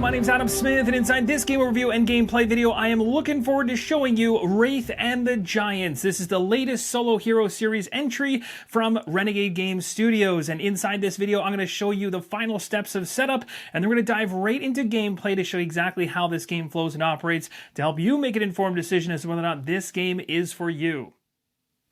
my name's Adam Smith, and inside this game overview and gameplay video, I am looking forward to showing you Wraith and the Giants. This is the latest solo hero series entry from Renegade Game Studios, and inside this video, I'm going to show you the final steps of setup, and then we're going to dive right into gameplay to show you exactly how this game flows and operates to help you make an informed decision as to whether or not this game is for you.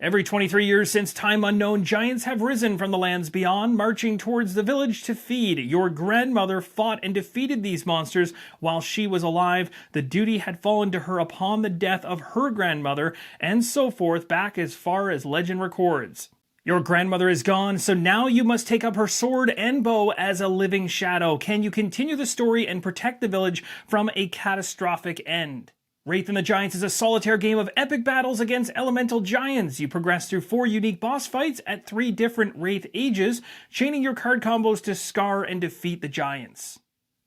Every 23 years since time unknown, giants have risen from the lands beyond, marching towards the village to feed. Your grandmother fought and defeated these monsters while she was alive. The duty had fallen to her upon the death of her grandmother, and so forth, back as far as legend records. Your grandmother is gone, so now you must take up her sword and bow as a living shadow. Can you continue the story and protect the village from a catastrophic end? Wraith and the Giants is a solitaire game of epic battles against elemental giants. You progress through 4 unique boss fights at 3 different Wraith ages, chaining your card combos to scar and defeat the giants.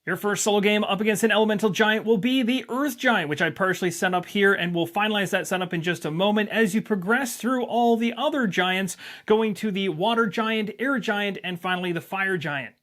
Your first solo game up against an elemental giant will be the Earth Giant, which I partially set up here, and we'll finalize that setup in just a moment as you progress through all the other giants, going to the Water Giant, Air Giant, and finally the Fire Giant.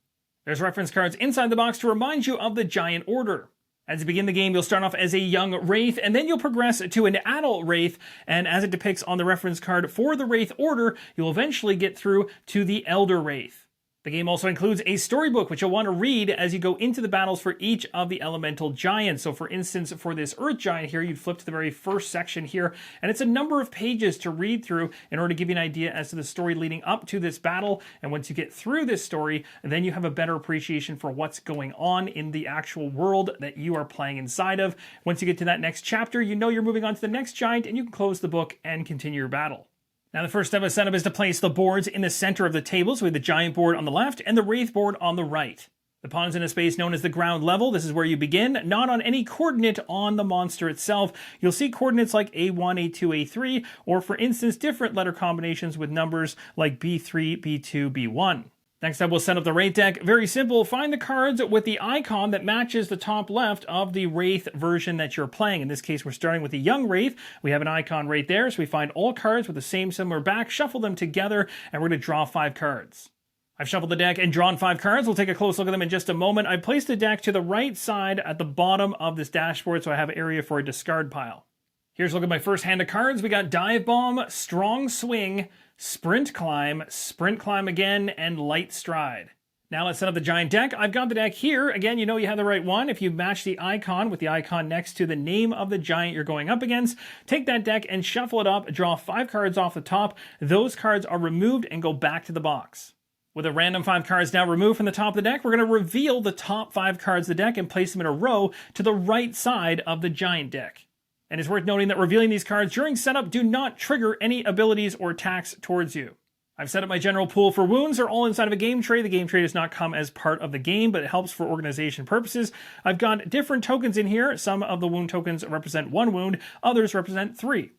There's reference cards inside the box to remind you of the giant order. As you begin the game, you'll start off as a young Wraith, and then you'll progress to an adult Wraith, and as it depicts on the reference card for the Wraith order, you'll eventually get through to the Elder Wraith. The game also includes a storybook, which you'll want to read as you go into the battles for each of the elemental giants. So for instance, for this Earth Giant here, you'd flip to the very first section here, and it's a number of pages to read through in order to give you an idea as to the story leading up to this battle. And once you get through this story, then you have a better appreciation for what's going on in the actual world that you are playing inside of. Once you get to that next chapter, you know you're moving on to the next giant, and you can close the book and continue your battle. Now the first step of setup is to place the boards in the center of the table, so we have the giant board on the left and the Wraith board on the right. The pawn's in a space known as the ground level. This is where you begin, not on any coordinate on the monster itself. You'll see coordinates like A1, A2, A3, or for instance, different letter combinations with numbers like B3, B2, B1. Next up, we'll set up the Wraith deck. Very simple. Find the cards with the icon that matches the top left of the Wraith version that you're playing. In this case, we're starting with the young Wraith. We have an icon right there, so we find all cards with the same similar back, shuffle them together, and we're going to draw 5 cards. I've shuffled the deck and drawn 5 cards. We'll take a close look at them in just a moment. I placed the deck to the right side at the bottom of this dashboard, so I have an area for a discard pile. Here's a look at my first hand of cards. We got Dive Bomb, Strong Swing, Sprint Climb again, and Light Stride. Now let's set up the giant deck. I've got the deck here. Again, you know you have the right one. If you match the icon with the icon next to the name of the giant you're going up against, take that deck and shuffle it up, draw 5 cards off the top. Those cards are removed and go back to the box. With a random 5 cards now removed from the top of the deck, we're going to reveal the top 5 cards of the deck and place them in a row to the right side of the giant deck. And it's worth noting that revealing these cards during setup do not trigger any abilities or attacks towards you. I've set up my general pool for wounds. They're all inside of a game tray. The game tray does not come as part of the game, but it helps for organization purposes. I've got different tokens in here. Some of the wound tokens represent 1 wound, others represent 3.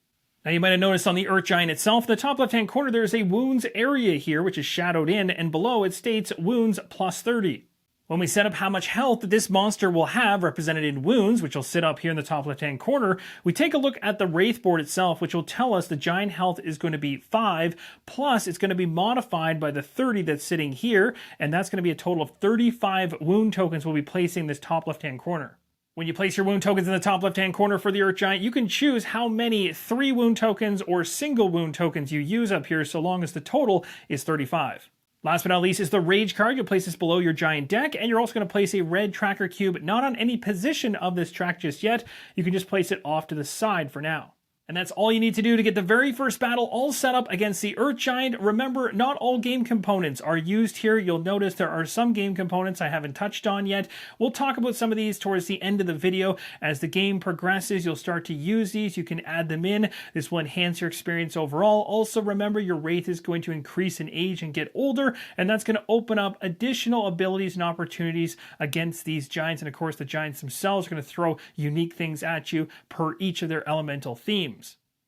Now you might have noticed on the Earth Giant itself, in the top left-hand corner, there's a wounds area here, which is shadowed in, and below it states wounds plus 30. When we set up how much health this monster will have, represented in wounds, which will sit up here in the top left-hand corner, we take a look at the Wraith board itself, which will tell us the giant health is going to be 5, plus it's going to be modified by the 30 that's sitting here, and that's going to be a total of 35 wound tokens we'll be placing in this top left-hand corner. When you place your wound tokens in the top left-hand corner for the Earth Giant, you can choose how many 3 wound tokens or single wound tokens you use up here, so long as the total is 35. Last but not least is the Rage card. You'll place this below your giant deck, and you're also going to place a red tracker cube, not on any position of this track just yet. You can just place it off to the side for now. And that's all you need to do to get the very first battle all set up against the Earth Giant. Remember, not all game components are used here. You'll notice there are some game components I haven't touched on yet. We'll talk about some of these towards the end of the video. As the game progresses, you'll start to use these. You can add them in. This will enhance your experience overall. Also, remember, your Wraith is going to increase in age and get older, and that's going to open up additional abilities and opportunities against these giants. And of course, the giants themselves are going to throw unique things at you per each of their elemental themes.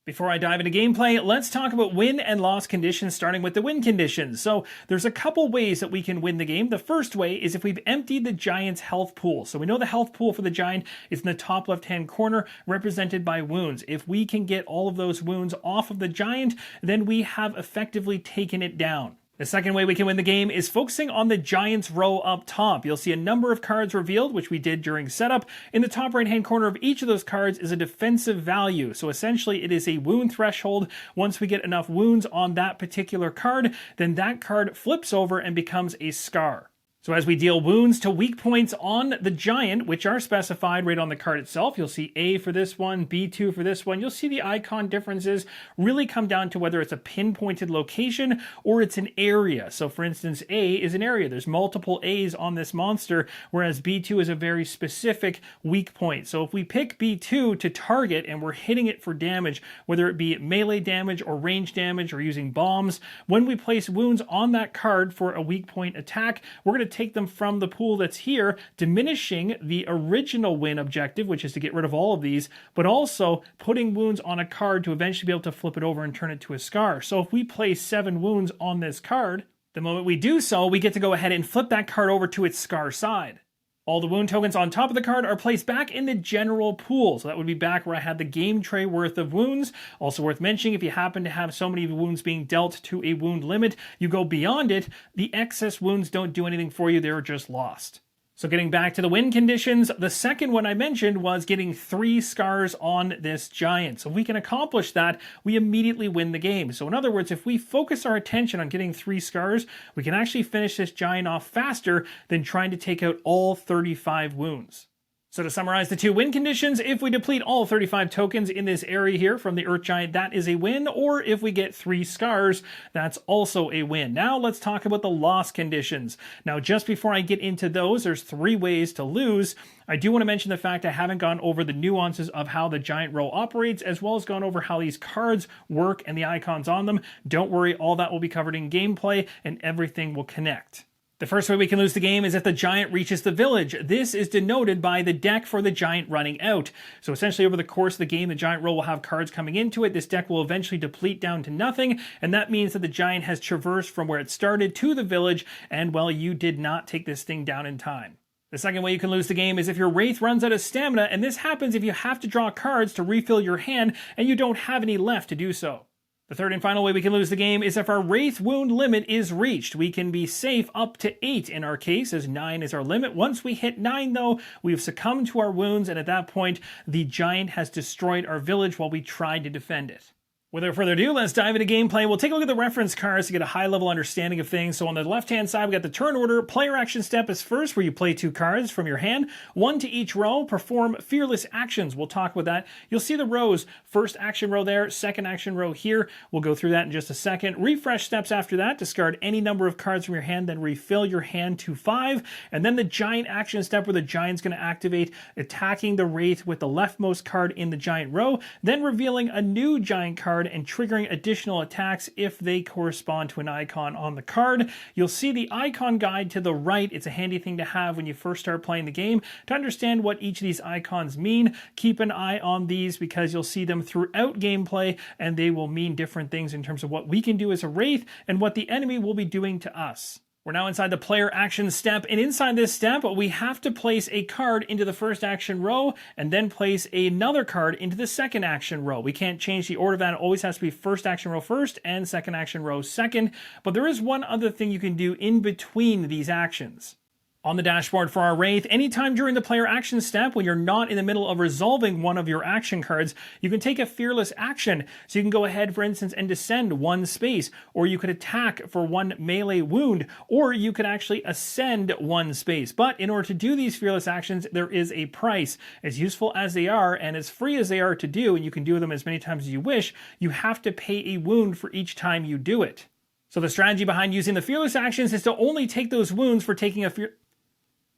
Before I dive into gameplay, let's talk about win and loss conditions, starting with the win conditions. So there's a couple ways that we can win the game. The first way is if we've emptied the giant's health pool. So we know the health pool for the giant is in the top left-hand corner, represented by wounds. If we can get all of those wounds off of the giant, then we have effectively taken it down. The second way we can win the game is focusing on the Giants row up top. You'll see a number of cards revealed, which we did during setup. In the top right-hand corner of each of those cards is a defensive value. So essentially it is a wound threshold. Once we get enough wounds on that particular card, then that card flips over and becomes a scar. So as we deal wounds to weak points on the Giant, which are specified right on the card itself, you'll see A for this one, B2 for this one. You'll see the icon differences really come down to whether it's a pinpointed location or it's an area. So for instance, A is an area. There's multiple A's on this monster, whereas B2 is a very specific weak point. So if we pick B2 to target and we're hitting it for damage, whether it be melee damage or range damage or using bombs, when we place wounds on that card for a weak point attack, we're going to take them from the pool that's here, diminishing the original win objective, which is to get rid of all of these, but also putting wounds on a card to eventually be able to flip it over and turn it to a scar. So if we place 7 wounds on this card, the moment we do so, we get to go ahead and flip that card over to its scar side. All the wound tokens on top of the card are placed back in the general pool. So that would be back where I had the game tray worth of wounds. Also worth mentioning, if you happen to have so many wounds being dealt to a wound limit, you go beyond it, the excess wounds don't do anything for you, they're just lost. So getting back to the win conditions, the second one I mentioned was getting 3 scars on this Giant. So if we can accomplish that, we immediately win the game. So in other words, if we focus our attention on getting 3 scars, we can actually finish this Giant off faster than trying to take out all 35 wounds. So to summarize the 2 win conditions, if we deplete all 35 tokens in this area here from the Earth Giant, that is a win, or if we get 3 scars, that's also a win. Now let's talk about the loss conditions. Now just before I get into those, there's 3 ways to lose. I do want to mention the fact I haven't gone over the nuances of how the Giant row operates, as well as gone over how these cards work and the icons on them. Don't worry, all that will be covered in gameplay and everything will connect. The first way we can lose the game is if the Giant reaches the village. This is denoted by the deck for the Giant running out. So essentially over the course of the game, the Giant row will have cards coming into it. This deck will eventually deplete down to nothing, and that means that the Giant has traversed from where it started to the village, and well, you did not take this thing down in time. The second way you can lose the game is if your Wraith runs out of stamina, and this happens if you have to draw cards to refill your hand and you don't have any left to do so. The third and final way we can lose the game is if our Wraith wound limit is reached. We can be safe up to 8 in our case, as 9 is our limit. Once we hit 9, though, we've succumbed to our wounds, and at that point, the Giant has destroyed our village while we tried to defend it. Without further ado, let's dive into gameplay. We'll take a look at the reference cards to get a high-level understanding of things. So on the left-hand side, we got the turn order. Player action step is first, where you play 2 cards from your hand, 1 to each row. Perform fearless actions. We'll talk about that. You'll see the rows. First action row there, second action row here. We'll go through that in just a second. Refresh steps after that. Discard any number of cards from your hand, then refill your hand to 5. And then the Giant action step, where the Giant's going to activate, attacking the Wraith with the leftmost card in the Giant row, then revealing a new Giant card and triggering additional attacks if they correspond to an icon on the card. You'll see the icon guide to the right. It's a handy thing to have when you first start playing the game to understand what each of these icons mean. Keep an eye on these because you'll see them throughout gameplay, and they will mean different things in terms of what we can do as a Wraith and what the enemy will be doing to us. We're now inside the player action step, and inside this step, we have to place a card into the first action row and then place another card into the second action row. We can't change the order of that. It always has to be first action row first and second action row second, but there is one other thing you can do in between these actions. On the dashboard for our Wraith, anytime during the player action step when you're not in the middle of resolving one of your action cards, you can take a fearless action. So you can go ahead, for instance, and descend 1 space, or you could attack for 1 melee wound, or you could actually ascend 1 space. But in order to do these fearless actions, there is a price. As useful as they are, and as free as they are to do, and you can do them as many times as you wish, you have to pay a wound for each time you do it. So the strategy behind using the fearless actions is to only take those wounds for taking a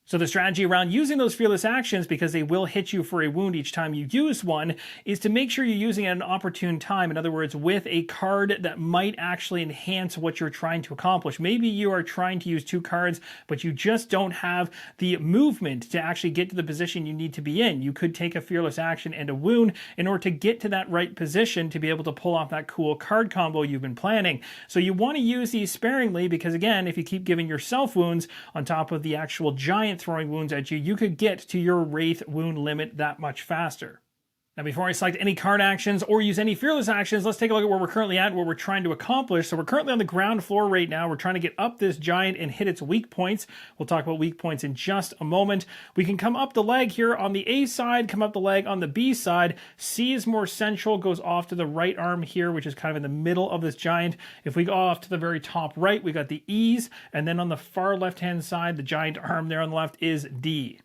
So the strategy around using those fearless actions, because they will hit you for a wound each time you use one, is to make sure you're using it at an opportune time. In other words, with a card that might actually enhance what you're trying to accomplish. Maybe you are trying to use 2 cards, but you just don't have the movement to actually get to the position you need to be in. You could take a fearless action and a wound in order to get to that right position to be able to pull off that cool card combo you've been planning. So you want to use these sparingly, because again, if you keep giving yourself wounds on top of the actual Giant throwing wounds at you, you could get to your Wraith wound limit that much faster. Now, before I select any card actions or use any fearless actions, let's take a look at where we're currently at, what we're trying to accomplish. So we're currently on the ground floor right now. We're trying to get up this giant and hit its weak points. We'll talk about weak points in just a moment. We can come up the leg here on the A side, come up the leg on the B side. C is more central, goes off to the right arm here, which is kind of in the middle of this giant. If we go off to the very top right, we got the E's, and then on the far left-hand side, the giant arm there on the left is D.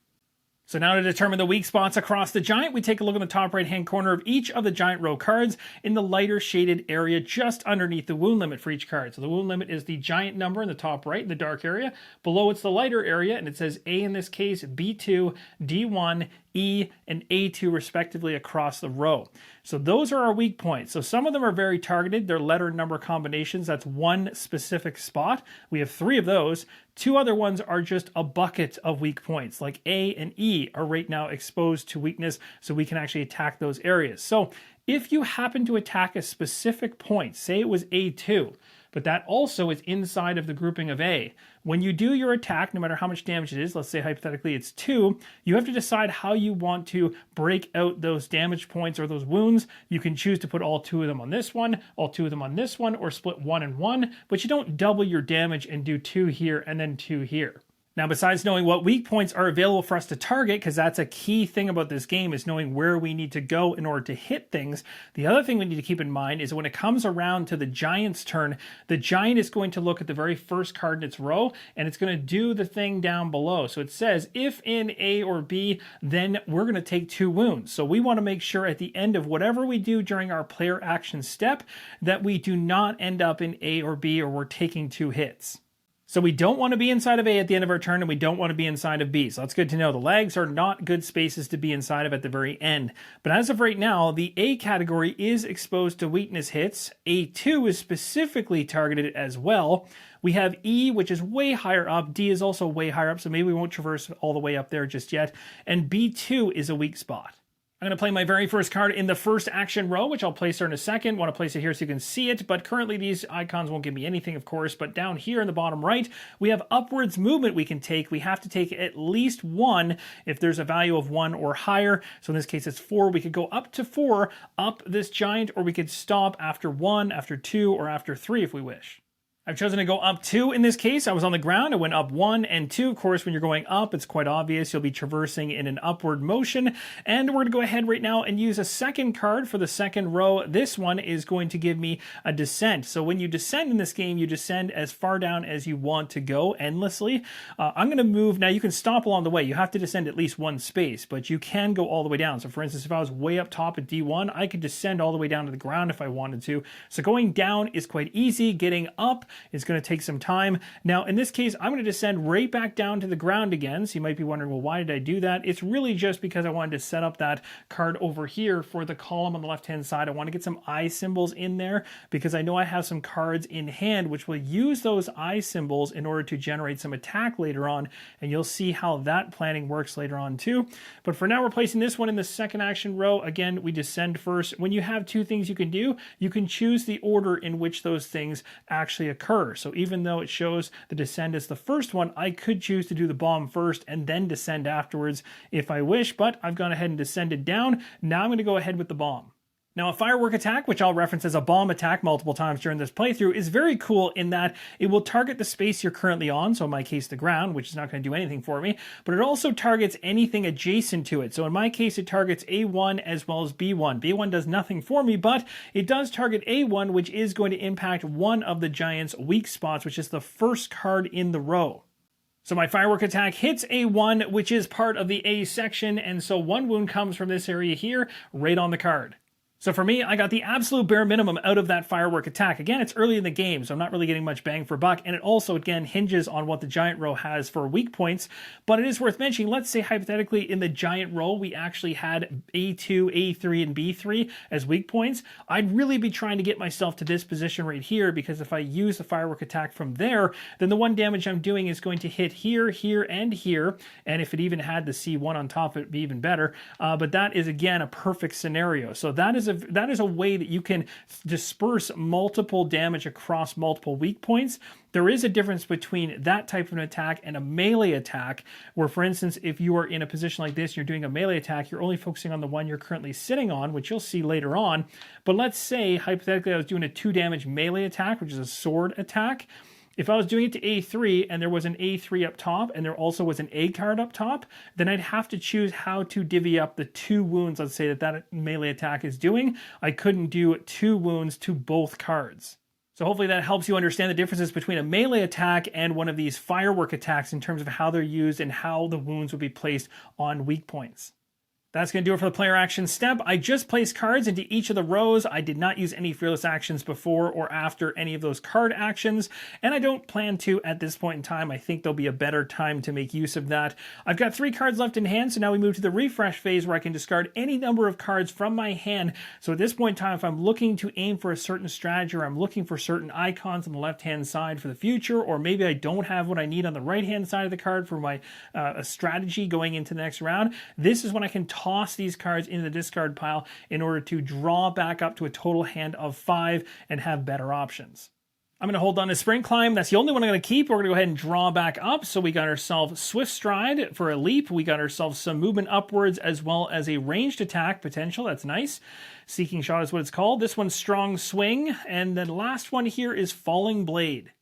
So now to determine the weak spots across the giant, we take a look in the top right-hand corner of each of the giant row cards in the lighter shaded area just underneath the wound limit for each card. So the wound limit is the giant number in the top right in the dark area. Below it's the lighter area, and it says A in this case, B2, D1, E, and A2 respectively across the row. So those are our weak points. So some of them are very targeted. They're letter and number combinations. That's one specific spot. We have 3 of those. 2 other ones are just a bucket of weak points, like A and E are right now exposed to weakness, so we can actually attack those areas. So if you happen to attack a specific point, say it was A2, but that also is inside of the grouping of A. When you do your attack, no matter how much damage it is, let's say hypothetically it's 2, you have to decide how you want to break out those damage points or those wounds. You can choose to put all 2 of them on this one, all 2 of them on this one, or split 1 and 1, but you don't double your damage and do 2 here and then 2 here. Now, besides knowing what weak points are available for us to target, because that's a key thing about this game, is knowing where we need to go in order to hit things, the other thing we need to keep in mind is when it comes around to the giant's turn, the giant is going to look at the very first card in its row, and it's going to do the thing down below. So it says, if in A or B, then we're going to take 2 wounds. So we want to make sure at the end of whatever we do during our player action step, that we do not end up in A or B, or we're taking 2 hits. So we don't want to be inside of A at the end of our turn, and we don't want to be inside of B. So that's good to know. The legs are not good spaces to be inside of at the very end. But as of right now, the A category is exposed to weakness hits. A2 is specifically targeted as well. We have E, which is way higher up. D is also way higher up, so maybe we won't traverse all the way up there just yet. And B2 is a weak spot. I'm going to play my very first card in the first action row, which I'll place there in a second. Want to place it here so you can see it, but currently these icons won't give me anything, of course. But down here in the bottom right, we have upwards movement we can take. We have to take at least 1 if there's a value of 1 or higher. So in this case, it's 4. We could go up to 4 up this giant, or we could stop after 1, after 2, or after 3 if we wish. I've chosen to go up 2 in this case. I was on the ground. I went up 1 and 2. Of course, when you're going up, it's quite obvious. You'll be traversing in an upward motion. And we're going to go ahead right now and use a second card for the second row. This one is going to give me a descent. So when you descend in this game, you descend as far down as you want to go endlessly. I'm going to move. Now, you can stop along the way. You have to descend at least 1 space, but you can go all the way down. So for instance, if I was way up top at D1, I could descend all the way down to the ground if I wanted to. So going down is quite easy. Getting up is going to take some time. Now, in this case, I'm going to descend right back down to the ground again. So you might be wondering, well, why did I do that? It's really just because I wanted to set up that card over here for the column on the left-hand side. I want to get some eye symbols in there because I know I have some cards in hand which will use those eye symbols in order to generate some attack later on, and you'll see how that planning works later on too. But for now, we're placing this one in the second action row. Again, we descend first. When you have 2 things you can do, you can choose the order in which those things actually occur. So even though it shows the descend as the first one, I could choose to do the bomb first and then descend afterwards if I wish, but I've gone ahead and descended down. Now I'm going to go ahead with the bomb. Now, a firework attack, which I'll reference as a bomb attack multiple times during this playthrough, is very cool in that it will target the space you're currently on, so in my case, the ground, which is not going to do anything for me, but it also targets anything adjacent to it. So in my case, it targets A1 as well as B1. B1 does nothing for me, but it does target A1, which is going to impact one of the giant's weak spots, which is the first card in the row. So my firework attack hits A1, which is part of the A section, and so 1 wound comes from this area here, right on the card. So for me, I got the absolute bare minimum out of that firework attack. Again, it's early in the game, so I'm not really getting much bang for buck, and it also, again, hinges on what the giant row has for weak points, but it is worth mentioning, let's say hypothetically in the giant row, we actually had A2, A3, and B3 as weak points. I'd really be trying to get myself to this position right here, because if I use the firework attack from there, then the 1 damage I'm doing is going to hit here, here, and here, and if it even had the C1 on top, it'd be even better, but that is, again, a perfect scenario. So that is that is a way that you can disperse multiple damage across multiple weak points. There is a difference between that type of an attack and a melee attack, where, for instance, if you are in a position like this, you're doing a melee attack, you're only focusing on the one you're currently sitting on, which you'll see later on. But let's say, hypothetically, I was doing a 2 damage melee attack, which is a sword attack. If I was doing it to A3 and there was an A3 up top and there also was an A card up top, then I'd have to choose how to divvy up the 2 wounds, let's say, that melee attack is doing. I couldn't do 2 wounds to both cards. So hopefully that helps you understand the differences between a melee attack and one of these firework attacks in terms of how they're used and how the wounds would be placed on weak points. That's going to do it for the player action step. I just placed cards into each of the rows. I did not use any fearless actions before or after any of those card actions, and I don't plan to at this point in time. I think there'll be a better time to make use of that. I've got 3 cards left in hand, so now we move to the refresh phase where I can discard any number of cards from my hand. So at this point in time, if I'm looking to aim for a certain strategy or I'm looking for certain icons on the left-hand side for the future, or maybe I don't have what I need on the right-hand side of the card for my strategy going into the next round, this is when I can toss these cards into the discard pile in order to draw back up to a total hand of 5 and have better options. I'm going to hold on to Sprint Climb. That's the only one I'm going to keep. We're going to go ahead and draw back up. So we got ourselves Swift Stride for a leap. We got ourselves some movement upwards as well as a ranged attack potential. That's nice. Seeking Shot is what it's called. This one's Strong Swing. And the last one here is Falling Blade.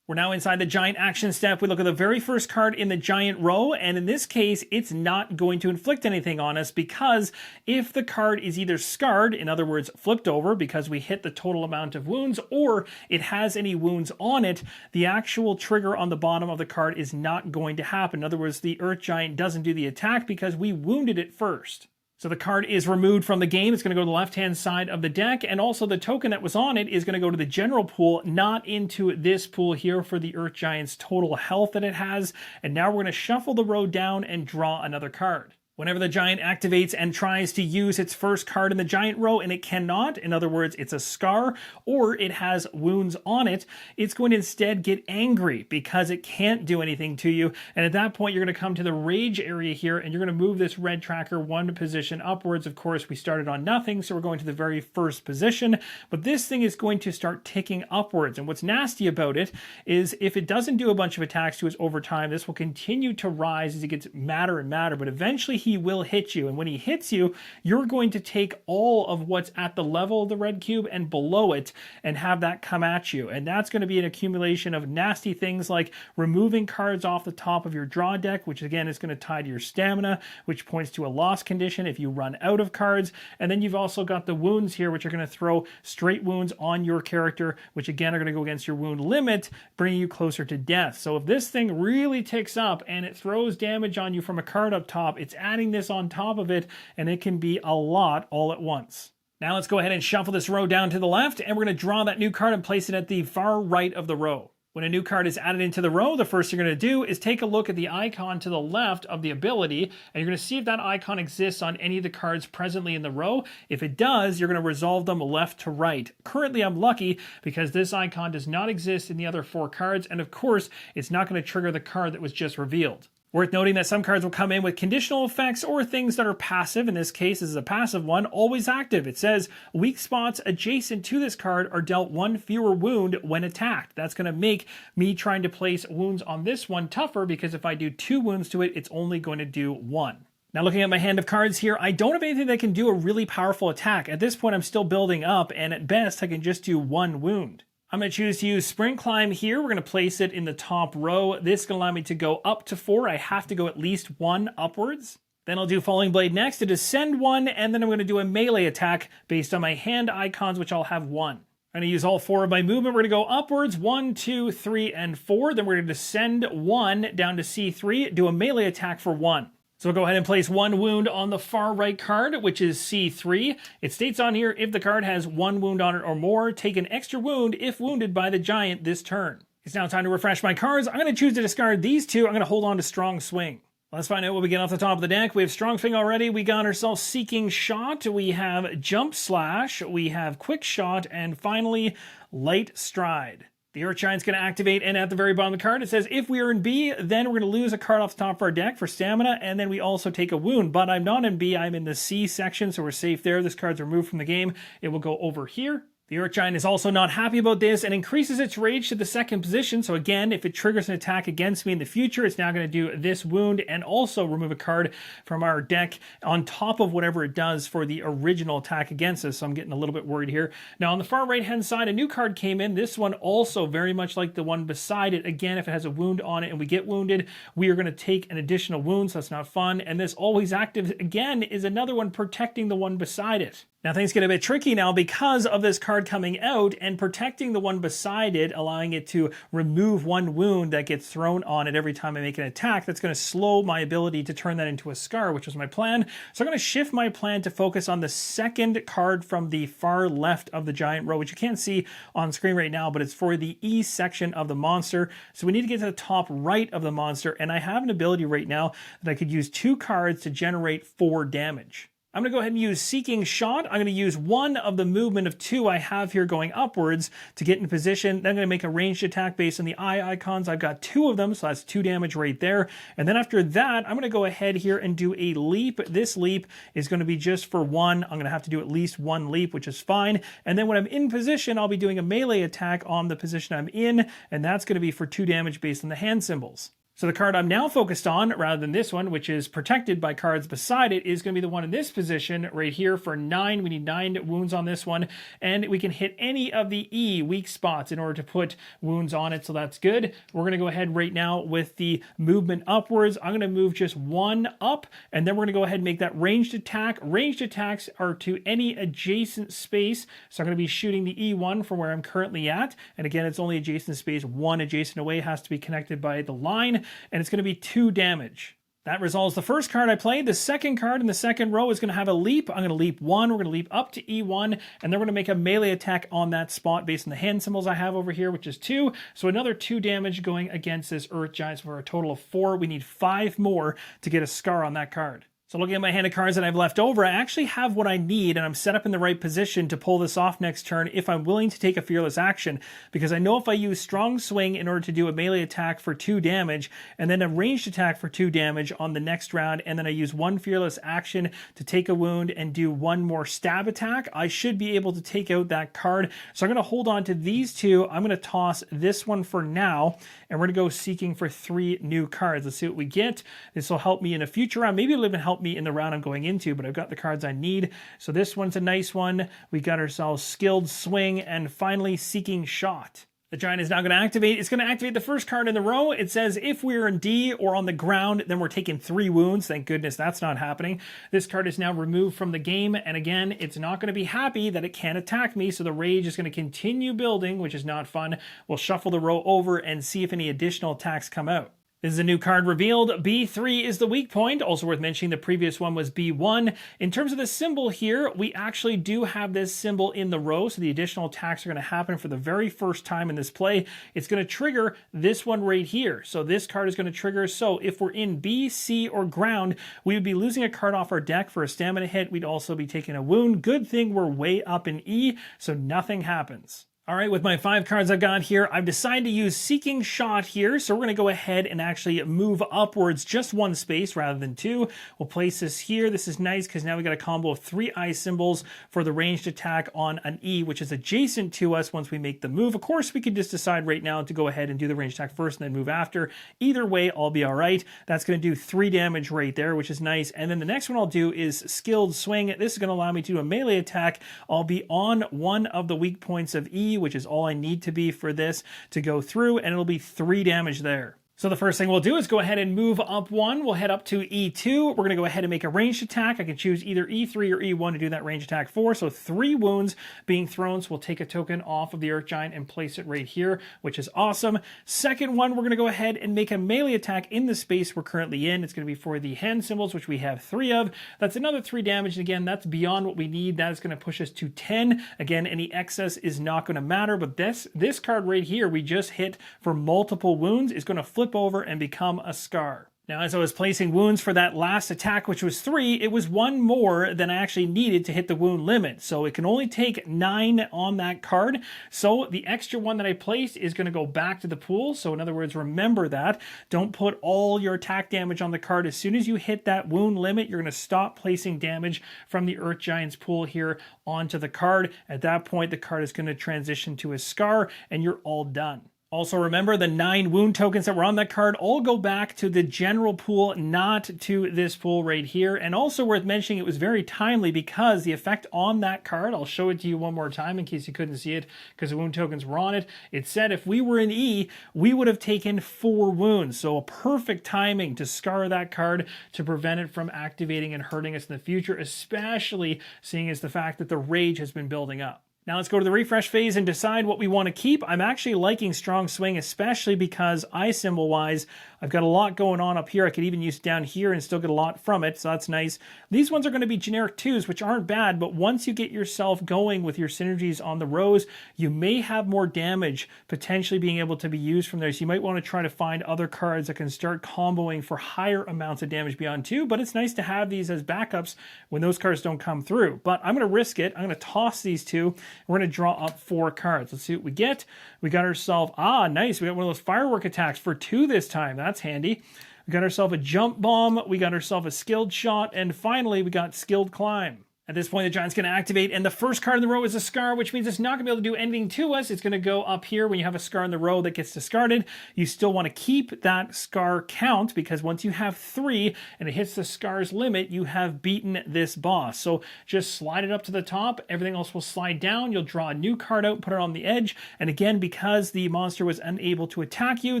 We're now inside the giant action step. We look at the very first card in the giant row, and in this case, it's not going to inflict anything on us because if the card is either scarred, in other words, flipped over because we hit the total amount of wounds, or it has any wounds on it, the actual trigger on the bottom of the card is not going to happen. In other words, the Earth Giant doesn't do the attack because we wounded it first. So the card is removed from the game. It's going to go to the left-hand side of the deck, and also the token that was on it is going to go to the general pool, not into this pool here for the Earth Giant's total health that it has. And now we're going to shuffle the row down and draw another card. Whenever the giant activates and tries to use its first card in the giant row and it cannot, in other words, it's a scar or it has wounds on it, it's going to instead get angry because it can't do anything to you. And at that point, you're going to come to the rage area here and you're going to move this red tracker 1 position upwards. Of course, we started on nothing, so we're going to the very first position. But this thing is going to start ticking upwards. And what's nasty about it is if it doesn't do a bunch of attacks to us over time, this will continue to rise as it gets madder and madder. But eventually, he will hit you, and when he hits you, you're going to take all of what's at the level of the red cube and below it and have that come at you. And that's going to be an accumulation of nasty things like removing cards off the top of your draw deck, which again is going to tie to your stamina, which points to a loss condition if you run out of cards. And then you've also got the wounds here, which are going to throw straight wounds on your character, which again are going to go against your wound limit, bringing you closer to death. So if this thing really ticks up and it throws damage on you from a card up top, it's adding this on top of it, and it can be a lot all at once. Now let's go ahead and shuffle this row down to the left, and we're going to draw that new card and place it at the far right of the row. When a new card is added into the row, the first thing you're going to do is take a look at the icon to the left of the ability, and you're going to see if that icon exists on any of the cards presently in the row. If it does, you're going to resolve them left to right. Currently, I'm lucky because this icon does not exist in the other 4 cards, and of course, it's not going to trigger the card that was just revealed. Worth noting that some cards will come in with conditional effects or things that are passive. In this case, this is a passive one, always active. It says weak spots adjacent to this card are dealt 1 fewer wound when attacked. That's going to make me trying to place wounds on this one tougher because if I do 2 wounds to it, it's only going to do 1. Now looking at my hand of cards here, I don't have anything that can do a really powerful attack. At this point, I'm still building up, and at best, I can just do 1 wound. I'm going to choose to use Sprint Climb here. We're going to place it in the top row. This is going to allow me to go up to 4. I have to go at least 1 upwards. Then I'll do Falling Blade next to descend 1, and then I'm going to do a melee attack based on my hand icons, which I'll have 1. I'm going to use all 4 of my movement. We're going to go upwards, 1, 2, 3, and 4. Then we're going to descend 1 down to C3, do a melee attack for 1. So we'll go ahead and place 1 wound on the far right card, which is C3. It states on here, if the card has 1 wound on it or more, take an extra wound if wounded by the giant this turn. It's now time to refresh my cards. I'm going to choose to discard these 2. I'm going to hold on to Strong Swing. Let's find out what we get off the top of the deck. We have Strong Swing already. We got ourselves Seeking Shot. We have Jump Slash. We have Quick Shot. And finally, Light Stride. The Earth Giant's going to activate, and at the very bottom of the card, it says, if we are in B, then we're going to lose a card off the top of our deck for stamina, and then we also take a wound. But I'm not in B, I'm in the C section, so we're safe there. This card's removed from the game. It will go over here. The Earth Giant is also not happy about this and increases its rage to the second position. So again, if it triggers an attack against me in the future, it's now going to do this wound and also remove a card from our deck on top of whatever it does for the original attack against us. So I'm getting a little bit worried here. Now on the far right-hand side, a new card came in. This one also very much like the one beside it. Again, if it has a wound on it and we get wounded, we are going to take an additional wound, so that's not fun. And this always active, again, is another one protecting the one beside it. Now things get a bit tricky now because of this card coming out and protecting the one beside it, allowing it to remove one wound that gets thrown on it every time I make an attack. That's going to slow my ability to turn that into a scar, which was my plan. So I'm going to shift my plan to focus on the second card from the far left of the giant row, which you can't see on screen right now, but it's for the E section of the monster. So we need to get to the top right of the monster, and I have an ability right now that I could use 2 cards to generate 4 damage. I'm going to go ahead and use Seeking Shot. I'm going to use one of the movement of 2 I have here going upwards to get in position. Then I'm going to make a ranged attack based on the eye icons. I've got 2 of them, so that's 2 damage right there. And then after that, I'm going to go ahead here and do a leap. This leap is going to be just for 1. I'm going to have to do at least 1 leap, which is fine. And then when I'm in position, I'll be doing a melee attack on the position I'm in, and that's going to be for 2 damage based on the hand symbols. So the card I'm now focused on, rather than this one, which is protected by cards beside it, is going to be the one in this position right here for 9. We need 9 wounds on this one, and we can hit any of the E weak spots in order to put wounds on it, so that's good. We're going to go ahead right now with the movement upwards. I'm going to move just 1 up, and then we're going to go ahead and make that ranged attack. Ranged attacks are to any adjacent space, so I'm going to be shooting the E1 from where I'm currently at, and again, it's only adjacent space. 1 adjacent away has to be connected by the line, and it's going to be 2 damage. That resolves the first card I played. The second card in the second row is going to have a leap. I'm going to leap 1. We're going to leap up to E1, and then we're going to make a melee attack on that spot based on the hand symbols I have over here, which is 2. So another 2 damage going against this Earth Giant for a total of 4. We need 5 more to get a scar on that card. So looking at my hand of cards that I've left over, I actually have what I need, and I'm set up in the right position to pull this off next turn if I'm willing to take a fearless action, because I know if I use strong swing in order to do a melee attack for 2 damage, and then a ranged attack for 2 damage on the next round, and then I use 1 fearless action to take a wound and do 1 more stab attack, I should be able to take out that card. So I'm going to hold on to these 2. I'm going to toss this one for now, and we're going to go seeking for 3 new cards. Let's see what we get. This will help me in a future round. Maybe it'll even help me in the round I'm going into, but I've got the cards I need. So this one's a nice one. We got ourselves Skilled Swing, and finally Seeking Shot. The Giant is now going to activate. It's going to activate the first card in the row. It says if we're in D or on the ground, then we're taking 3 wounds. Thank goodness that's not happening. This card is now removed from the game, and again, it's not going to be happy that it can't attack me, so the rage is going to continue building, which is not fun. We'll shuffle the row over and see if any additional attacks come out. This is a new card revealed. B3 is the weak point. Also worth mentioning, the previous one was B1. In terms of the symbol here, we actually do have this symbol in the row, so the additional attacks are going to happen for the very first time in this play. It's going to trigger this one right here. So this card is going to trigger. So if we're in B, C, or ground, we would be losing a card off our deck for a stamina hit. We'd also be taking a wound. Good thing we're way up in E, so nothing happens. All right, with my 5 cards I've got here, I've decided to use Seeking Shot here. So we're going to go ahead and actually move upwards just 1 space rather than 2. We'll place this here. This is nice because now we got a combo of 3 eye symbols for the ranged attack on an E, which is adjacent to us once we make the move. Of course, we could just decide right now to go ahead and do the ranged attack first and then move after. Either way, I'll be all right. That's going to do 3 damage right there, which is nice. And then the next one I'll do is Skilled Swing. This is going to allow me to do a melee attack. I'll be on one of the weak points of E, which is all I need to be for this to go through, and it'll be 3 damage there. So the first thing we'll do is go ahead and move up 1. We'll head up to E2. We're going to go ahead and make a ranged attack. I can choose either E3 or E1 to do that ranged attack for. So 3 wounds being thrown. So we'll take a token off of the Earth Giant and place it right here, which is awesome. Second one, we're going to go ahead and make a melee attack in the space we're currently in. It's going to be for the hand symbols, which we have 3 of. That's another 3 damage. And again, that's beyond what we need. That is going to push us to 10. Again, any excess is not going to matter. But this card right here, we just hit for multiple wounds, is going to flip over and become a scar. Now, as I was placing wounds for that last attack, which was 3, it was 1 more than I actually needed to hit the wound limit. So it can only take 9 on that card. So the extra 1 that I placed is going to go back to the pool. So in other words, remember that. Don't put all your attack damage on the card. As soon as you hit that wound limit, you're going to stop placing damage from the Earth Giants pool here onto the card. At that point, the card is going to transition to a scar and you're all done. Also remember, the 9 wound tokens that were on that card all go back to the general pool, not to this pool right here. And also worth mentioning, it was very timely because the effect on that card, I'll show it to you one more time in case you couldn't see it because the wound tokens were on it. It said if we were in E, we would have taken 4 wounds. So a perfect timing to scar that card to prevent it from activating and hurting us in the future, especially seeing as the fact that the rage has been building up. Now let's go to the refresh phase and decide what we want to keep. I'm actually liking Strong Swing, especially because eye symbol wise, I've got a lot going on up here. I could even use it down here and still get a lot from it, so that's nice. These ones are going to be generic 2s, which aren't bad, but once you get yourself going with your synergies on the rows, you may have more damage potentially being able to be used from there. So you might want to try to find other cards that can start comboing for higher amounts of damage beyond 2, but it's nice to have these as backups when those cards don't come through. But I'm going to risk it. I'm going to toss these 2. We're going to draw up 4 cards. Let's see what we get. We got ourselves, nice. We got one of those firework attacks for 2 this time. That's handy. We got ourselves a jump bomb. We got ourselves a skilled shot. And finally, we got skilled climb. At this point, the Giant's going to activate, and the first card in the row is a scar, which means it's not going to be able to do anything to us. It's going to go up here when you have a scar in the row that gets discarded. You still want to keep that scar count, because once you have 3 and it hits the scar's limit, you have beaten this boss. So just slide it up to the top. Everything else will slide down. You'll draw a new card out and put it on the edge. And again, because the monster was unable to attack you,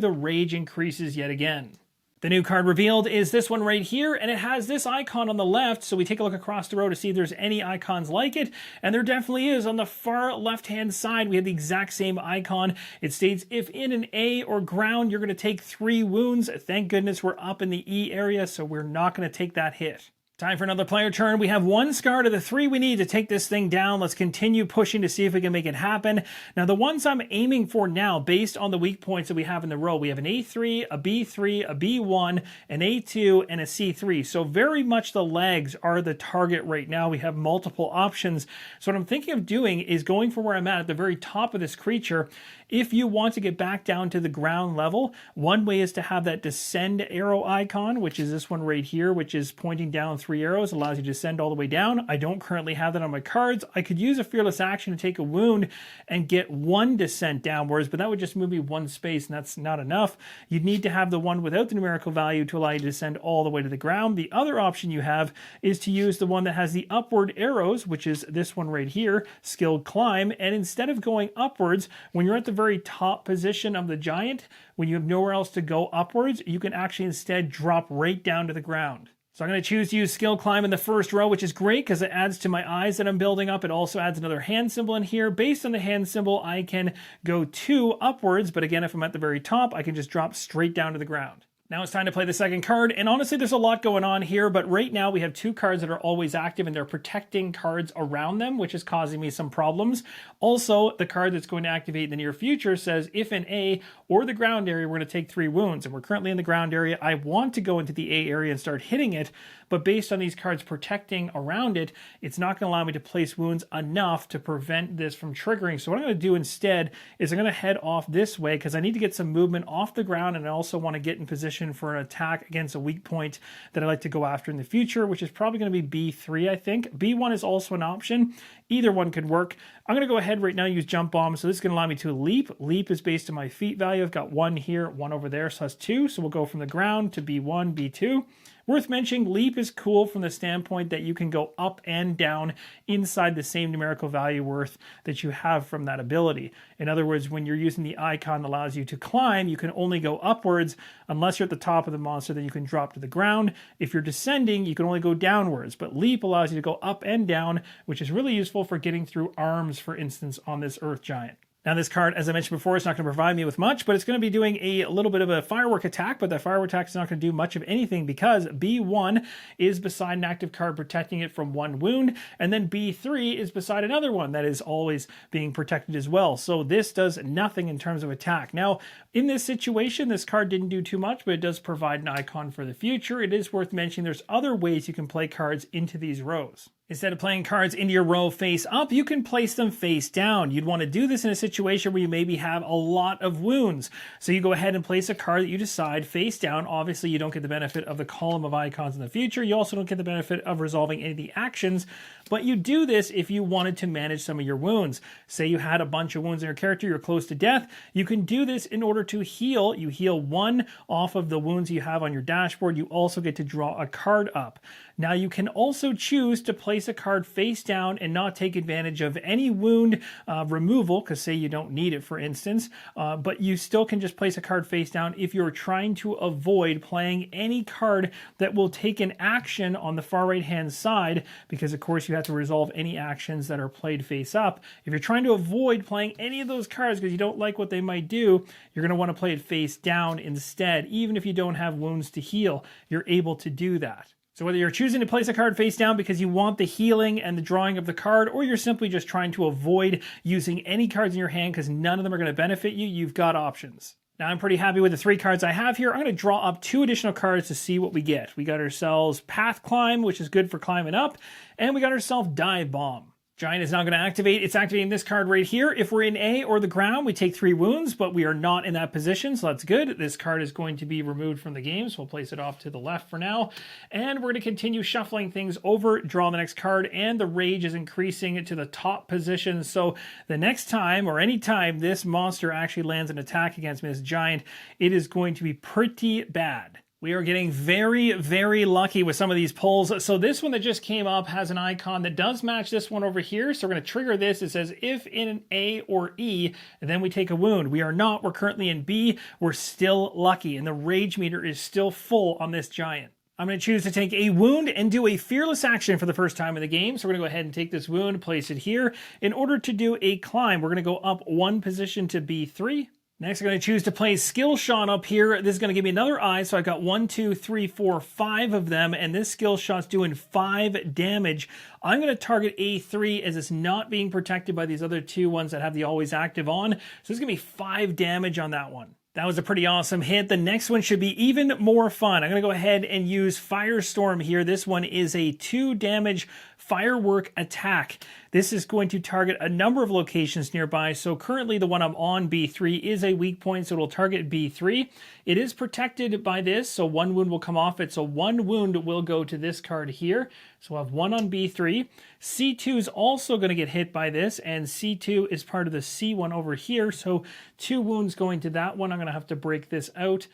the rage increases yet again. The new card revealed is this one right here, and it has this icon on the left, so we take a look across the row to see if there's any icons like it, and there definitely is. On the far left-hand side, we have the exact same icon. It states, if in an A or ground, you're going to take 3 wounds. Thank goodness we're up in the E area, so we're not going to take that hit. Time for another player turn. We have 1 scar to the 3 we need to take this thing down. Let's continue pushing to see if we can make it happen. Now, the ones I'm aiming for now, based on the weak points that we have in the row, we have an A3, a B3, a B1, an A2, and a C3. So very much the legs are the target right now. We have multiple options. So what I'm thinking of doing is going for where I'm at the very top of this creature. If you want to get back down to the ground level, one way is to have that descend arrow icon, which is this one right here, which is pointing down 3 arrows, allows you to descend all the way down. I don't currently have that on my cards. I could use a fearless action to take a wound and get 1 descent downwards, but that would just move me 1 space, and that's not enough. You'd need to have the one without the numerical value to allow you to descend all the way to the ground. The other option you have is to use the one that has the upward arrows, which is this one right here, skilled climb, and instead of going upwards, when you're at the very top position of the giant, when you have nowhere else to go upwards, you can actually instead drop right down to the ground. So I'm going to choose to use skill climb in the first row, which is great because it adds to my eyes that I'm building up. It also adds another hand symbol in here. Based on the hand symbol, I can go 2 upwards, but again, if I'm at the very top, I can just drop straight down to the ground. Now it's time to play the second card, and honestly there's a lot going on here, but right now we have 2 cards that are always active and they're protecting cards around them, which is causing me some problems. Also, the card that's going to activate in the near future says if in A or the ground area we're going to take 3 wounds, and we're currently in the ground area. I want to go into the A area and start hitting it, but based on these cards protecting around it, it's not going to allow me to place wounds enough to prevent this from triggering. So what I'm going to do instead is I'm going to head off this way because I need to get some movement off the ground, and I also want to get in position for an attack against a weak point that I like to go after in the future, which is probably going to be B3, I think. B1 is also an option. Either one could work. I'm going to go ahead right now and use jump bomb, so this is going to allow me to leap. Leap is based on my feet value. I've got 1 here, 1 over there, so that's 2. So we'll go from the ground to B1, B2. Worth mentioning, leap is cool from the standpoint that you can go up and down inside the same numerical value worth that you have from that ability. In other words, when you're using the icon that allows you to climb, you can only go upwards unless you're at the top of the monster, then you can drop to the ground. If you're descending, you can only go downwards, but leap allows you to go up and down, which is really useful for getting through arms, for instance, on this Earth Giant. Now this card, as I mentioned before, is not going to provide me with much, but it's going to be doing a little bit of a firework attack, but that firework attack is not going to do much of anything because B1 is beside an active card protecting it from 1 wound, and then B3 is beside another one that is always being protected as well. So this does nothing in terms of attack. Now, in this situation, this card didn't do too much, but it does provide an icon for the future. It is worth mentioning there's other ways you can play cards into these rows. Instead of playing cards into your row face up, you can place them face down. You'd want to do this in a situation where you maybe have a lot of wounds. So you go ahead and place a card that you decide face down. Obviously, you don't get the benefit of the column of icons in the future. You also don't get the benefit of resolving any of the actions, but you do this if you wanted to manage some of your wounds. Say you had a bunch of wounds in your character, you're close to death. You can do this in order to heal. You heal 1 off of the wounds you have on your dashboard. You also get to draw a card up. Now you can also choose to place a card face down and not take advantage of any wound removal, because say you don't need it, for instance, but you still can just place a card face down if you're trying to avoid playing any card that will take an action on the far right hand side, because of course you have to resolve any actions that are played face up. If you're trying to avoid playing any of those cards because you don't like what they might do, you're going to want to play it face down instead. Even if you don't have wounds to heal, you're able to do that. So whether you're choosing to place a card face down because you want the healing and the drawing of the card, or you're simply just trying to avoid using any cards in your hand because none of them are going to benefit you, you've got options. Now I'm pretty happy with the 3 cards I have here. I'm going to draw up 2 additional cards to see what we get. We got ourselves Path Climb, which is good for climbing up, and we got ourselves Dive Bomb. Giant is now going to activate. It's activating this card right here. If we're in A or the ground, we take 3 wounds, but we are not in that position, so that's good. This card is going to be removed from the game, so we'll place it off to the left for now. And we're going to continue shuffling things over, draw the next card, and the rage is increasing to the top position. So the next time, or any time, this monster actually lands an attack against me, this giant, it is going to be pretty bad. We are getting very, very lucky with some of these pulls. So this one that just came up has an icon that does match this one over here. So we're going to trigger this. It says if in an A or E, then we take a wound. We are not. We're currently in B. We're still lucky. And the rage meter is still full on this giant. I'm going to choose to take a wound and do a fearless action for the first time in the game. So we're going to go ahead and take this wound, place it here. In order to do a climb, we're going to go up 1 position to B3. Next, I'm going to choose to play Skill Shot up here. This is going to give me another eye, so I've got 1, 2, 3, 4, 5 of them, and this Skill Shot's doing 5 damage. I'm going to target A3 as it's not being protected by these other 2 ones that have the Always Active on, so it's going to be 5 damage on that one. That was a pretty awesome hit. The next one should be even more fun. I'm going to go ahead and use Firestorm here. This one is a 2 damage firework attack. This is going to target a number of locations nearby. So currently the one I'm on, B3, is a weak point, so it'll target B3. It is protected by this, so 1 wound will come off it. So 1 wound will go to this card here. So we'll have 1 on B3. C2 is also going to get hit by this, and C2 is part of the C1 over here. So 2 wounds going to that one. I'm going to have to break this out.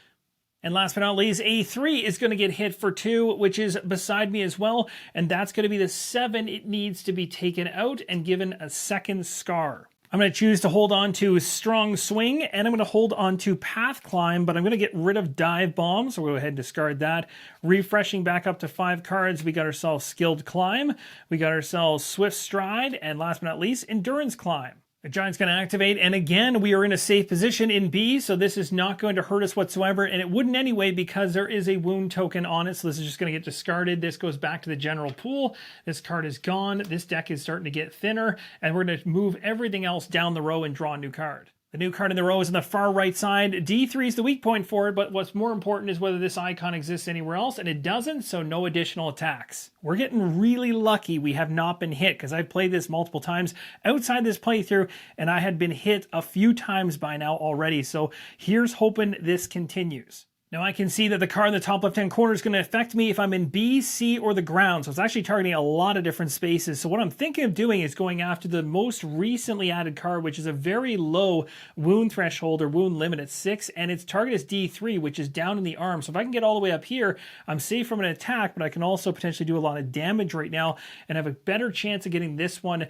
And last but not least, A3 is going to get hit for 2, which is beside me as well. And that's going to be the 7 it needs to be taken out and given a second scar. I'm going to choose to hold on to Strong Swing, and I'm going to hold on to Path Climb, but I'm going to get rid of Dive Bomb, so we'll go ahead and discard that. Refreshing back up to 5 cards, we got ourselves Skilled Climb, we got ourselves Swift Stride, and last but not least, Endurance Climb. The giant's going to activate, and again, we are in a safe position in B, so this is not going to hurt us whatsoever, and it wouldn't anyway because there is a wound token on it, so this is just going to get discarded. This goes back to the general pool. This card is gone. This deck is starting to get thinner, and we're going to move everything else down the row and draw a new card. The new card in the row is on the far right side. D3 is the weak point for it, but what's more important is whether this icon exists anywhere else, and it doesn't, so no additional attacks. We're getting really lucky we have not been hit, because I've played this multiple times outside this playthrough, and I had been hit a few times by now already, so here's hoping this continues. Now I can see that the card in the top left-hand corner is going to affect me if I'm in B, C, or the ground. So it's actually targeting a lot of different spaces. So what I'm thinking of doing is going after the most recently added card, which is a very low wound threshold or wound limit at 6. And its target is D3, which is down in the arm. So if I can get all the way up here, I'm safe from an attack, but I can also potentially do a lot of damage right now and have a better chance of getting this one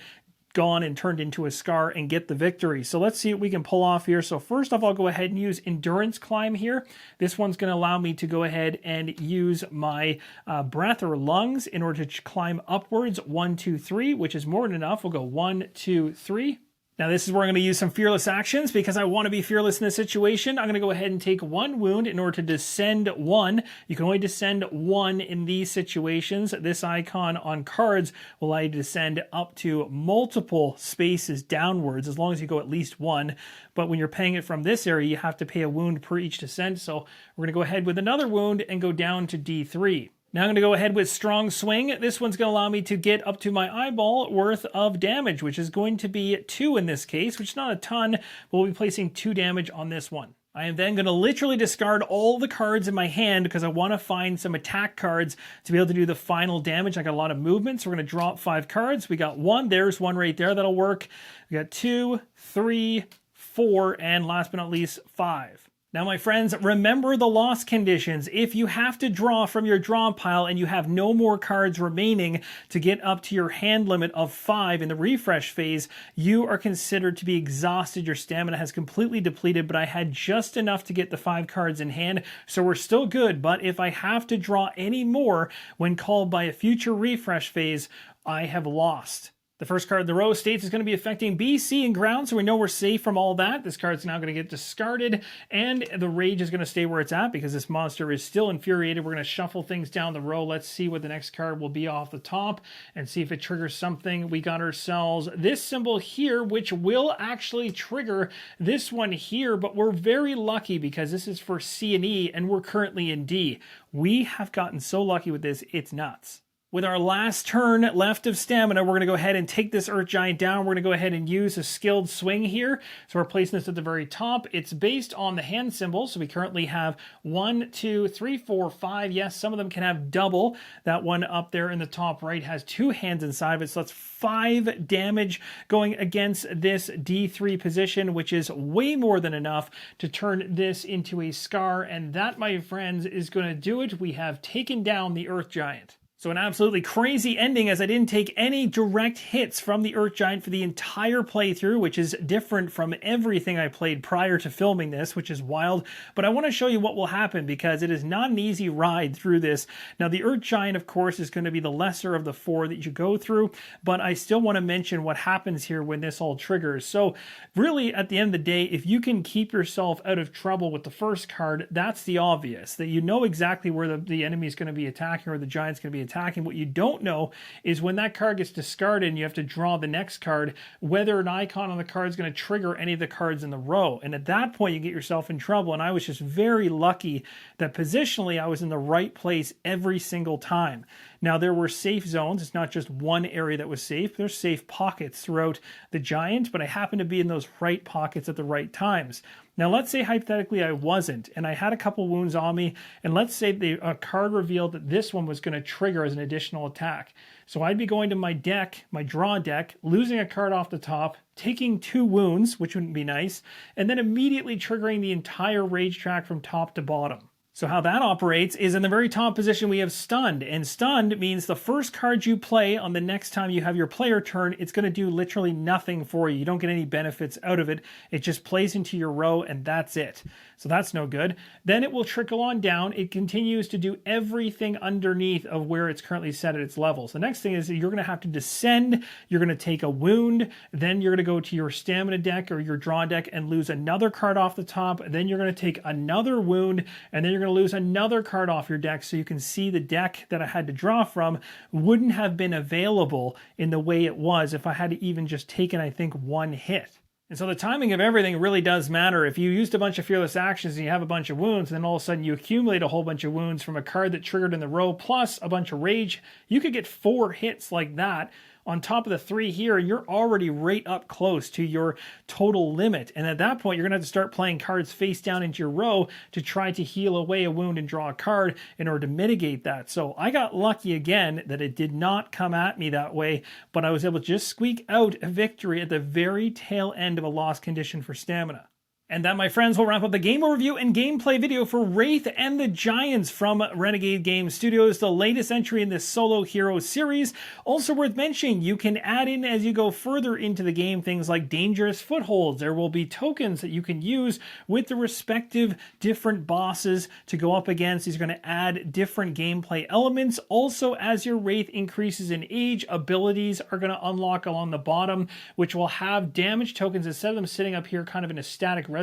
gone and turned into a scar and get the victory. So let's see what we can pull off here. So first off, I'll go ahead and use Endurance Climb here. This one's going to allow me to go ahead and use my breath or lungs in order to climb upwards 1, 2, 3, which is more than enough. We'll go 1, 2, 3. Now this is where I'm going to use some fearless actions because I want to be fearless in this situation. I'm going to go ahead and take 1 wound in order to descend 1. You can only descend 1 in these situations. This icon on cards will allow you to descend up to multiple spaces downwards as long as you go at least 1. But when you're paying it from this area, you have to pay a wound per each descent. So we're going to go ahead with another wound and go down to D3. Now I'm going to go ahead with Strong Swing. This one's going to allow me to get up to my eyeball worth of damage, which is going to be 2 in this case, which is not a ton, but we'll be placing 2 damage on this one. I am then going to literally discard all the cards in my hand because I want to find some attack cards to be able to do the final damage. I got a lot of movement, so we're going to drop 5 cards. We got 1. There's 1 right there. That'll work. We got 2, 3, 4, and last but not least, 5. Now, my friends, remember the loss conditions. If you have to draw from your draw pile and you have no more cards remaining to get up to your hand limit of 5 in the refresh phase, you are considered to be exhausted. Your stamina has completely depleted, but I had just enough to get the 5 cards in hand, so we're still good. But if I have to draw any more when called by a future refresh phase, I have lost. The first card in the row states is going to be affecting B, C, and ground, so we know we're safe from all that. This card's now going to get discarded, and the rage is going to stay where it's at because this monster is still infuriated. We're going to shuffle things down the row. Let's see what the next card will be off the top and see if it triggers something. We got ourselves this symbol here, which will actually trigger this one here, but we're very lucky because this is for C and E, and we're currently in D. We have gotten so lucky with this, it's nuts. With our last turn left of stamina, we're going to go ahead and take this Earth Giant down. We're going to go ahead and use a skilled swing here. So we're placing this at the very top. It's based on the hand symbols. So we currently have 1, 2, 3, 4, 5. Yes, some of them can have double. That one up there in the top right has 2 hands inside of it. So that's 5 damage going against this D3 position, which is way more than enough to turn this into a scar. And that, my friends, is going to do it. We have taken down the Earth Giant. So an absolutely crazy ending as I didn't take any direct hits from the Earth Giant for the entire playthrough, which is different from everything I played prior to filming this, which is wild. But I want to show you what will happen because it is not an easy ride through this. Now the Earth Giant, of course, is going to be the lesser of the 4 that you go through, but I still want to mention what happens here when this all triggers. So really, at the end of the day, if you can keep yourself out of trouble with the first card, that's the obvious, that you know exactly where the enemy is going to be attacking or the Giant's going to be attacking. What you don't know is when that card gets discarded and you have to draw the next card, whether an icon on the card is going to trigger any of the cards in the row. And at that point, you get yourself in trouble. And I was just very lucky that positionally I was in the right place every single time. Now, there were safe zones. It's not just one area that was safe. There's safe pockets throughout the Giant, but I happened to be in those right pockets at the right times. Now, let's say hypothetically I wasn't, and I had a couple wounds on me, and let's say a card revealed that this one was going to trigger as an additional attack. So I'd be going to my deck, my draw deck, losing a card off the top, taking 2 wounds, which wouldn't be nice, and then immediately triggering the entire rage track from top to bottom. So how that operates is in the very top position we have Stunned, and Stunned means the first card you play on the next time you have your player turn, it's going to do literally nothing for you. You don't get any benefits out of it. It just plays into your row and that's it. So that's no good. Then it will trickle on down. It continues to do everything underneath of where it's currently set at its levels. The next thing is that you're going to have to descend. You're going to take a wound. Then you're going to go to your stamina deck or your draw deck and lose another card off the top. Then you're going to take another wound, and then you're going to lose another card off your deck. So you can see the deck that I had to draw from wouldn't have been available in the way it was if I had even just taken, I think, 1 hit. And so the timing of everything really does matter. If you used a bunch of fearless actions and you have a bunch of wounds, and then all of a sudden you accumulate a whole bunch of wounds from a card that triggered in the row plus a bunch of rage, you could get 4 hits like that on top of the 3 here, and you're already right up close to your total limit. And at that point, you're going to have to start playing cards face down into your row to try to heal away a wound and draw a card in order to mitigate that. So I got lucky again that it did not come at me that way, but I was able to just squeak out a victory at the very tail end of a loss condition for stamina. And that, my friends, will wrap up the game overview and gameplay video for Wraith and the Giants from Renegade Game Studios, the latest entry in this solo hero series. Also worth mentioning, you can add in, as you go further into the game, things like dangerous footholds. There will be tokens that you can use with the respective different bosses to go up against. These are going to add different gameplay elements. Also, as your Wraith increases in age, abilities are going to unlock along the bottom, which will have damage tokens. Instead of them sitting up here kind of in a static reservoir,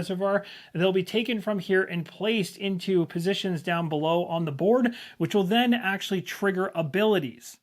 they'll be taken from here and placed into positions down below on the board, which will then actually trigger abilities.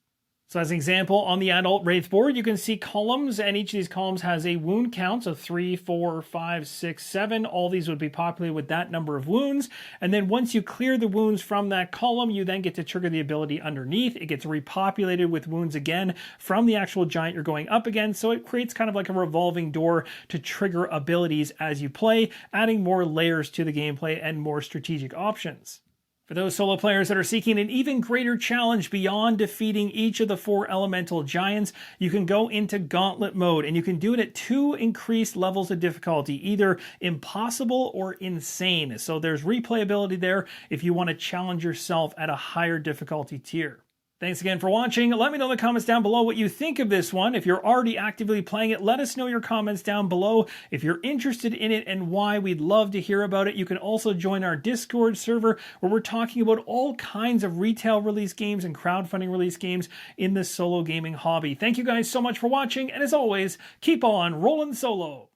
So as an example, on the adult Wraith board, you can see columns, and each of these columns has a wound count of 3, 4, 5, 6, 7. All these would be populated with that number of wounds. And then once you clear the wounds from that column, you then get to trigger the ability underneath. It gets repopulated with wounds again from the actual giant you're going up against. So it creates kind of like a revolving door to trigger abilities as you play, adding more layers to the gameplay and more strategic options. For those solo players that are seeking an even greater challenge beyond defeating each of the 4 elemental giants, you can go into gauntlet mode, and you can do it at 2 increased levels of difficulty, either impossible or insane. So there's replayability there if you want to challenge yourself at a higher difficulty tier. Thanks again for watching. Let me know in the comments down below what you think of this one. If you're already actively playing it, let us know your comments down below. If you're interested in it and why, we'd love to hear about it. You can also join our Discord server where we're talking about all kinds of retail release games and crowdfunding release games in the solo gaming hobby. Thank you guys so much for watching, and as always, keep on rolling solo.